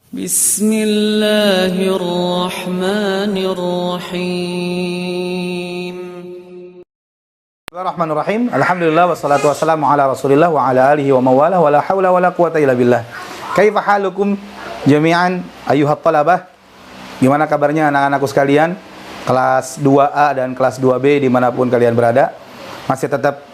Bismillahirrahmanirrahim. Bismillahirrahmanirrahim. Alhamdulillah wassalatu wassalamu ala Rasulillah wa ala alihi wa mawalah wa la haula wa la quwata illa billah. Kaifa halukum jami'an ayyuhat talabah? Gimana kabarnya anak-anakku sekalian? Kelas 2A dan kelas 2B dimanapun kalian berada. Masih tetap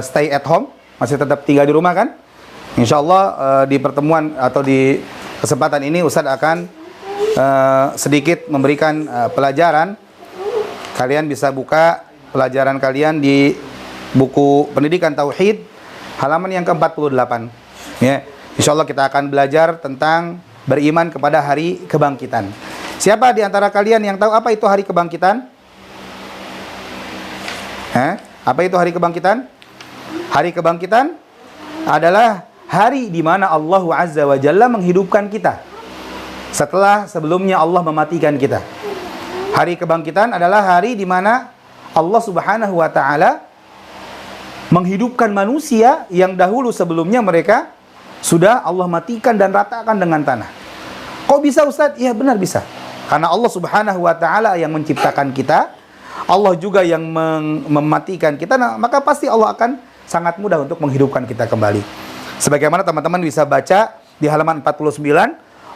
stay at home? Masih tetap tinggal di rumah kan? Insyaallah di pertemuan atau di kesempatan ini Ustadz akan sedikit memberikan pelajaran. Kalian bisa buka pelajaran kalian di buku Pendidikan Tauhid halaman yang ke-48. Ya, insyaallah kita akan belajar tentang beriman kepada hari kebangkitan. Siapa di antara kalian yang tahu apa itu hari kebangkitan? Apa itu hari kebangkitan? Hari kebangkitan adalah hari di mana Allah Azza wa Jalla menghidupkan kita setelah sebelumnya Allah mematikan kita. Hari kebangkitan adalah hari di mana Allah Subhanahu wa taala menghidupkan manusia yang dahulu sebelumnya mereka sudah Allah matikan dan ratakan dengan tanah. Kok bisa Ustaz? Iya benar bisa. Karena Allah Subhanahu wa taala yang menciptakan kita, Allah juga yang mematikan kita, nah, maka pasti Allah akan sangat mudah untuk menghidupkan kita kembali. Sebagaimana teman-teman bisa baca di halaman 49,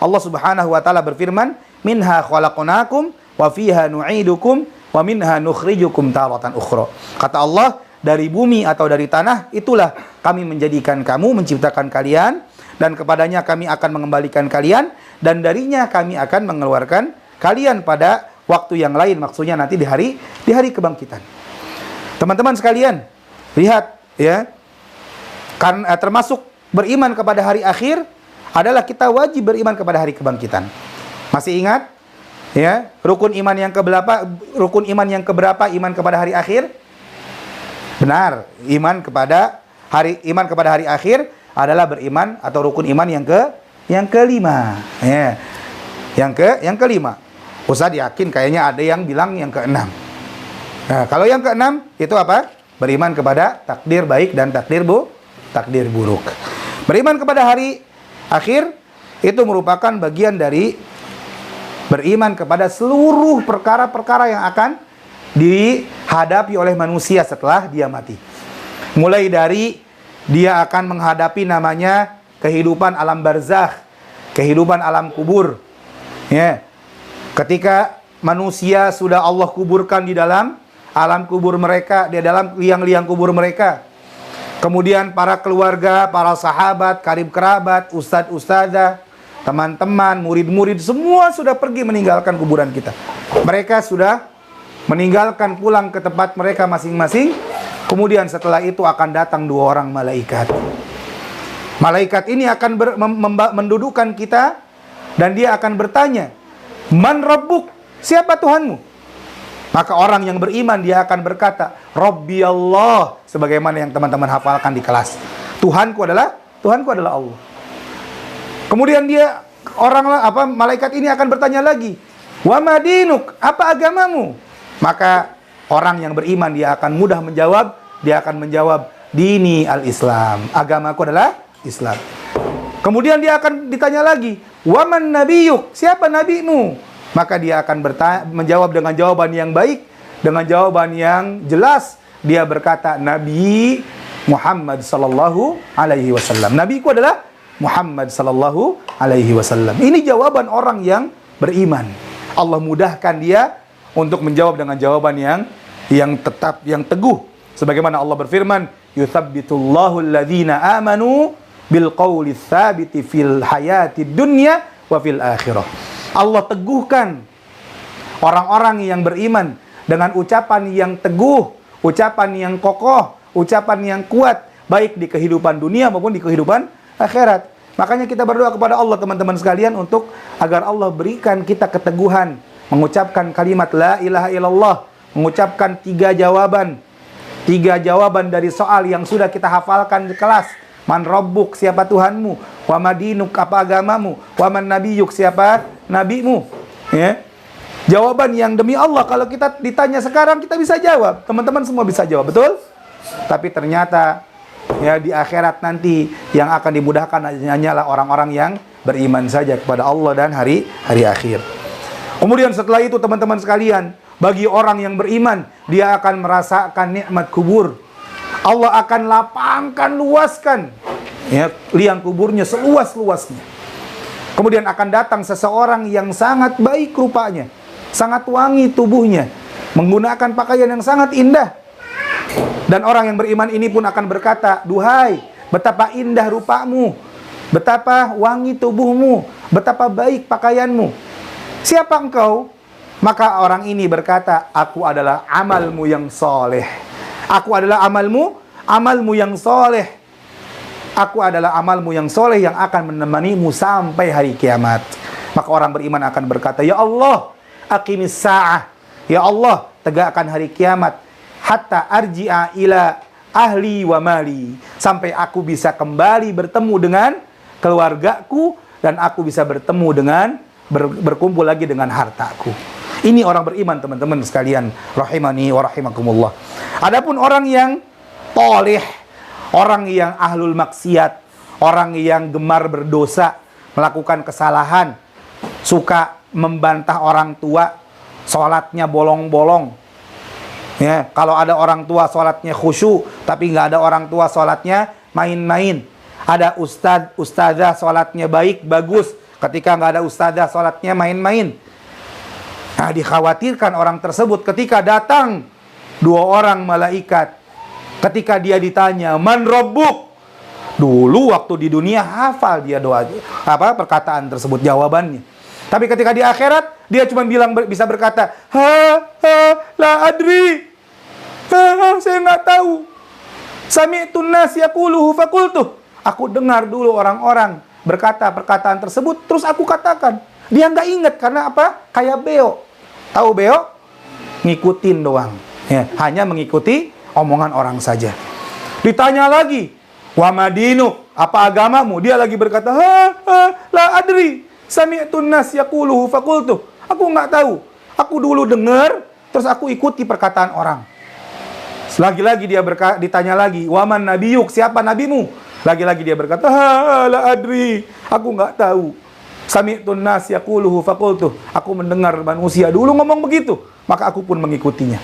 Allah Subhanahu wa taala berfirman, "Minha khalaqnakum wa fiha nu'idukum wa minha nukhrijukum taratan ukhra." Kata Allah, dari bumi atau dari tanah itulah kami menjadikan kamu, menciptakan kalian, dan kepadanya kami akan mengembalikan kalian, dan darinya kami akan mengeluarkan kalian pada waktu yang lain, maksudnya nanti di hari kebangkitan. Teman-teman sekalian, lihat ya, karena termasuk beriman kepada hari akhir adalah kita wajib beriman kepada hari kebangkitan. Masih ingat ya, rukun iman yang keberapa? Rukun iman yang keberapa iman kepada hari akhir? Benar, iman kepada hari akhir adalah beriman atau rukun iman yang kelima. Ya. Yang kelima. Ustaz yakin kayaknya ada yang bilang yang keenam. Nah, kalau yang keenam itu apa? Beriman kepada takdir baik dan takdir buruk. Beriman kepada hari akhir itu merupakan bagian dari beriman kepada seluruh perkara-perkara yang akan dihadapi oleh manusia setelah dia mati. Mulai dari dia akan menghadapi namanya kehidupan alam barzakh, kehidupan alam kubur. Ya. Ketika manusia sudah Allah kuburkan di dalam alam kubur mereka, di dalam liang-liang kubur mereka. Kemudian para keluarga, para sahabat, karib kerabat, ustadz ustadzah, teman-teman, murid-murid semua sudah pergi meninggalkan kuburan kita. Mereka sudah meninggalkan pulang ke tempat mereka masing-masing. Kemudian setelah itu akan datang dua orang malaikat. Malaikat ini akan mendudukkan kita dan dia akan bertanya, "Man Rabbuk?" Siapa Tuhanmu? Maka orang yang beriman dia akan berkata, "Rabbi Allah." Sebagaimana yang teman-teman hafalkan di kelas. Tuhanku adalah Allah. Kemudian malaikat ini akan bertanya lagi, "Wa madinuk?" Apa agamamu? Maka orang yang beriman dia akan mudah menjawab, dia akan menjawab, "Dini al-Islam." Agamaku adalah Islam. Kemudian dia akan ditanya lagi, "Wa man nabiyuk?" Siapa nabimu? Maka dia akan menjawab dengan jawaban yang baik, dengan jawaban yang jelas. Dia berkata, "Nabi Muhammad sallallahu alaihi wasallam." Nabiku adalah Muhammad sallallahu alaihi wasallam. Ini jawaban orang yang beriman. Allah mudahkan dia untuk menjawab dengan jawaban yang tetap, yang teguh. Sebagaimana Allah berfirman, "Yutsabbitullahu alladhina amanu bil qawli tsabiti fil hayati dunya wa fil akhirah." Allah teguhkan orang-orang yang beriman dengan ucapan yang teguh, ucapan yang kokoh, ucapan yang kuat, baik di kehidupan dunia maupun di kehidupan akhirat. Makanya kita berdoa kepada Allah teman-teman sekalian untuk agar Allah berikan kita keteguhan mengucapkan kalimat la ilaha illallah, mengucapkan tiga jawaban dari soal yang sudah kita hafalkan di kelas. Man Rabbuk, siapa Tuhanmu? Wa madinuk, apa agamamu? Wa man nabiyuk, siapa nabimu? Ya. Jawaban yang demi Allah kalau kita ditanya sekarang kita bisa jawab. Teman-teman semua bisa jawab, betul? Tapi ternyata Ya, di akhirat nanti yang akan dimudahkan hanyalah orang-orang yang beriman saja kepada Allah dan hari akhir. Kemudian setelah itu teman-teman sekalian, bagi orang yang beriman, dia akan merasakan nikmat kubur. Allah akan lapangkan, luaskan ya, liang kuburnya seluas-luasnya. Kemudian akan datang seseorang yang sangat baik rupanya, sangat wangi tubuhnya, menggunakan pakaian yang sangat indah. Dan orang yang beriman ini pun akan berkata, "Duhai, betapa indah rupamu, betapa wangi tubuhmu, betapa baik pakaianmu. Siapa engkau?" Maka orang ini berkata, "Aku adalah amalmu yang soleh. Aku adalah amalmu yang soleh. Aku adalah amalmu yang soleh yang akan menemanimu sampai hari kiamat." Maka orang beriman akan berkata, "Ya Allah, aqimis sa'ah. Ya Allah, tegakkan hari kiamat. Hatta arji'a ila ahli wa mali." Sampai aku bisa kembali bertemu dengan keluargaku dan aku bisa bertemu dengan berkumpul lagi dengan hartaku. Ini orang beriman teman-teman sekalian, rahimani wa rahimakumullah. Adapun orang yang toleh, orang yang ahlul maksiat, orang yang gemar berdosa, melakukan kesalahan, suka membantah orang tua, sholatnya bolong-bolong. Ya, kalau ada orang tua sholatnya khusyuk, tapi nggak ada orang tua sholatnya main-main. Ada ustadzah sholatnya baik, bagus. Ketika nggak ada ustadzah sholatnya main-main. Nah, dikhawatirkan orang tersebut ketika datang dua orang malaikat. Ketika dia ditanya, "Man Rabbuk?" Dulu waktu di dunia hafal dia doa perkataan tersebut, jawabannya. Tapi ketika di akhirat dia cuma bisa berkata, la adri. Saya nggak tahu. Sami'tun nas yaquluhu faqultu. Aku dengar dulu orang-orang berkata perkataan tersebut, terus aku katakan. Dia nggak ingat karena apa? Kayak beo. Tahu beo? Ngikutin doang. Ya, hanya mengikuti omongan orang saja. Ditanya lagi, "Wa madinuk, apa agamamu?" Dia lagi berkata, la adri. Sami'tun nas yaquluhu faqultu. Aku nggak tahu. Aku dulu dengar, terus aku ikuti perkataan orang. Lagi-lagi dia ditanya lagi, "Waman nabiyuk, siapa nabimu?" Lagi-lagi dia berkata, la adri. Aku nggak tahu. Sami'tun nas yaquluhu faqultu. Aku mendengar manusia dulu ngomong begitu, maka aku pun mengikutinya.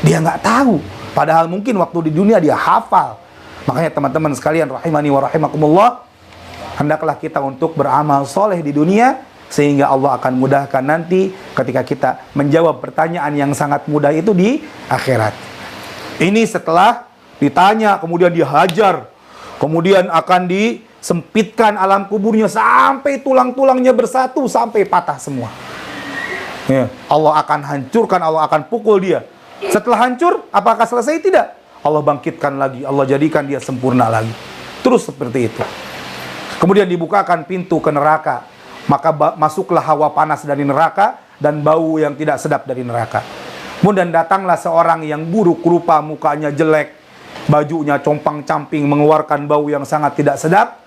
Dia nggak tahu. Padahal mungkin waktu di dunia dia hafal. Makanya teman-teman sekalian, rahimani wa rahimakumullah, hendaklah kita untuk beramal soleh di dunia, sehingga Allah akan mudahkan nanti ketika kita menjawab pertanyaan yang sangat mudah itu di akhirat. Ini setelah ditanya, kemudian dihajar, kemudian akan disempitkan alam kuburnya sampai tulang-tulangnya bersatu, sampai patah semua. Ya, Allah akan hancurkan, Allah akan pukul dia. Setelah hancur, apakah selesai? Tidak. Allah bangkitkan lagi, Allah jadikan dia sempurna lagi. Terus seperti itu. Kemudian dibukakan pintu ke neraka, maka masuklah hawa panas dari neraka dan bau yang tidak sedap dari neraka. Kemudian datanglah seorang yang buruk rupa, mukanya jelek, bajunya compang-camping, mengeluarkan bau yang sangat tidak sedap.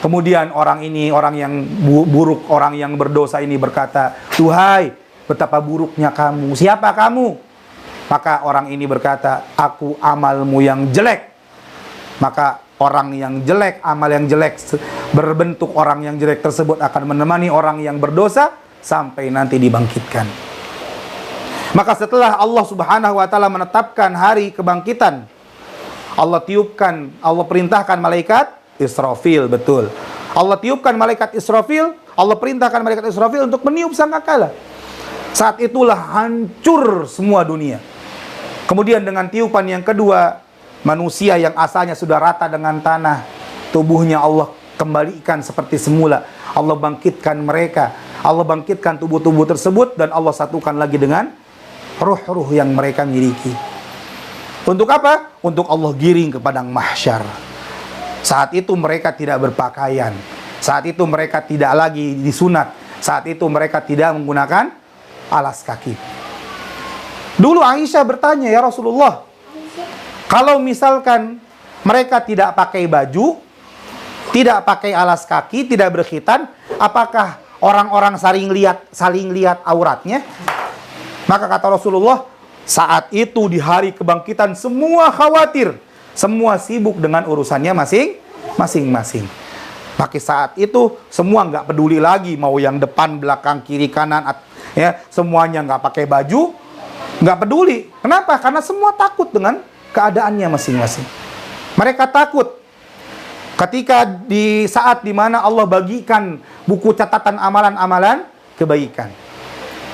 Kemudian orang ini, orang yang buruk, orang yang berdosa ini berkata, "Duhai, betapa buruknya kamu. Siapa kamu?" Maka orang ini berkata, "Aku amalmu yang jelek." Maka orang yang jelek, amal yang jelek, berbentuk orang yang jelek tersebut akan menemani orang yang berdosa sampai nanti dibangkitkan. Maka setelah Allah Subhanahu wa taala menetapkan hari kebangkitan, Allah tiupkan, Allah perintahkan malaikat Israfil, betul. Allah tiupkan malaikat Israfil, Allah perintahkan malaikat Israfil untuk meniup sangkakala. Saat itulah hancur semua dunia. Kemudian dengan tiupan yang kedua, manusia yang asalnya sudah rata dengan tanah, tubuhnya Allah kembalikan seperti semula. Allah bangkitkan mereka. Allah bangkitkan tubuh-tubuh tersebut dan Allah satukan lagi dengan ruh-ruh yang mereka miliki. Untuk apa? Untuk Allah giring ke padang mahsyar. Saat itu mereka tidak berpakaian. Saat itu mereka tidak lagi disunat. Saat itu mereka tidak menggunakan alas kaki. Dulu Aisyah bertanya, "Ya Rasulullah, kalau misalkan mereka tidak pakai baju, tidak pakai alas kaki, tidak berkhitan, apakah orang-orang saling lihat auratnya?" Maka kata Rasulullah, saat itu di hari kebangkitan semua khawatir. Semua sibuk dengan urusannya masing-masing. Pakai saat itu semua nggak peduli lagi mau yang depan, belakang, kiri, kanan, ya semuanya nggak pakai baju, nggak peduli. Kenapa? Karena semua takut dengan keadaannya masing-masing. Mereka takut ketika di saat dimana Allah bagikan buku catatan amalan-amalan kebaikan,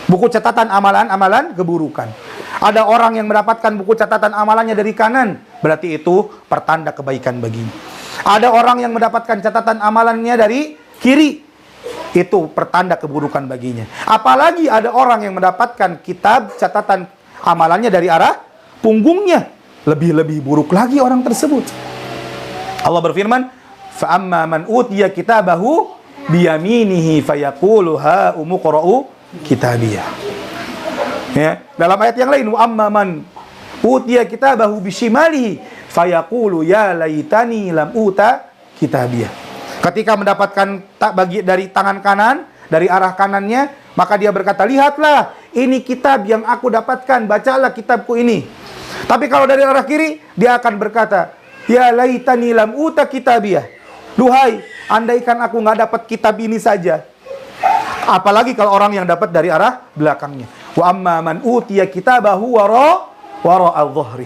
buku catatan amalan-amalan keburukan. Ada orang yang mendapatkan buku catatan amalannya dari kanan, berarti itu pertanda kebaikan baginya. Ada orang yang mendapatkan catatan amalannya dari kiri, itu pertanda keburukan baginya. Apalagi ada orang yang mendapatkan kitab catatan amalannya dari arah punggungnya, lebih buruk lagi orang tersebut. Allah berfirman, fa amma man utiya kitabahu biyaminihi fayaqulu ha umqra'u kitabiyah. Ya, dalam ayat yang lain, wa amma man utiya kitabahu bishimalihi fayaqulu ya laitani lam uta kitabiyah. Ketika mendapatkan bagi dari tangan kanan, dari arah kanannya, maka dia berkata, lihatlah, ini kitab yang aku dapatkan, bacalah kitabku ini. Tapi kalau dari arah kiri, dia akan berkata, ya laitani lam uta kitabiyah. Duhai, andaikan aku nggak dapat kitab ini saja. Apalagi kalau orang yang dapat dari arah belakangnya. Wa amma man utiya kitabahu wara'a dhahri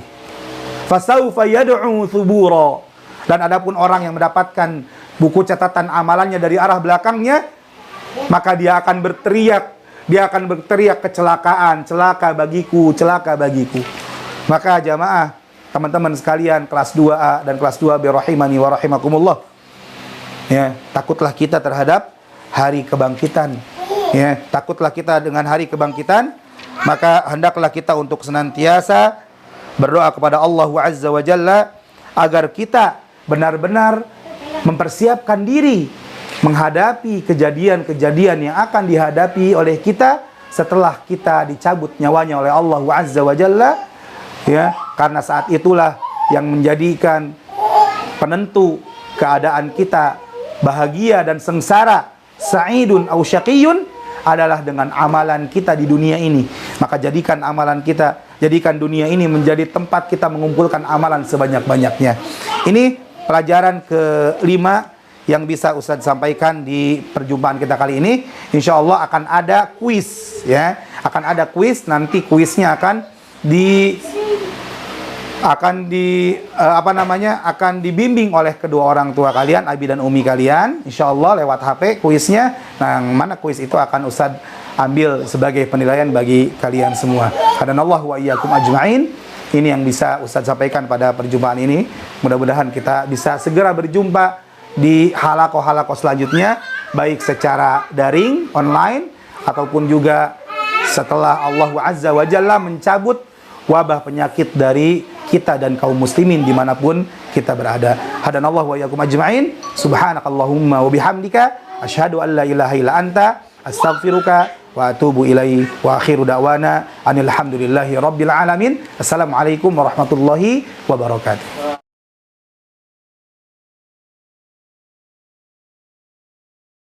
fasawfa yad'u thubura. Dan adapun orang yang mendapatkan buku catatan amalannya dari arah belakangnya, maka dia akan berteriak kecelakaan, celaka bagiku, celaka bagiku. Maka jamaah, teman-teman sekalian kelas 2A dan kelas 2B rahimani wa rahimakumullah, ya, takutlah kita terhadap hari kebangkitan. Ya, takutlah kita dengan hari kebangkitan, maka hendaklah kita untuk senantiasa berdoa kepada Allah Azza wa Jalla agar kita benar-benar mempersiapkan diri menghadapi kejadian-kejadian yang akan dihadapi oleh kita setelah kita dicabut nyawanya oleh Allah Azza wa Jalla, ya, karena saat itulah yang menjadikan penentu keadaan kita bahagia dan sengsara, sa'idun au syaqiyun, adalah dengan amalan kita di dunia ini. Maka jadikan amalan kita, jadikan dunia ini menjadi tempat kita mengumpulkan amalan sebanyak-banyaknya. Ini pelajaran kelima yang bisa Ustaz sampaikan di perjumpaan kita kali ini. Insya Allah akan ada kuis, ya, akan ada kuis. Nanti kuisnya akan dibimbing oleh kedua orang tua kalian, Abi dan Umi kalian, insya Allah lewat HP kuisnya. Nah, mana kuis itu akan Ustaz ambil sebagai penilaian bagi kalian semua. Hadanallahu wa iyyakum ajma'in. Ini yang bisa Ustaz sampaikan pada perjumpaan ini. Mudah-mudahan kita bisa segera berjumpa di halaqah-halaqah selanjutnya, baik secara daring, online, ataupun juga setelah Allah Azza wa Jalla mencabut wabah penyakit dari kita dan kaum muslimin dimanapun kita berada. Hadanallahu wa iyyakum ajma'in. Subhanakallahumma wa bihamdika asyhadu an la ilaha illa anta astaghfiruka wa atubu ilaihi wa akhiru da'wana anil hamdulillahi rabbil alamin. Assalamualaikum warahmatullahi wabarakatuh.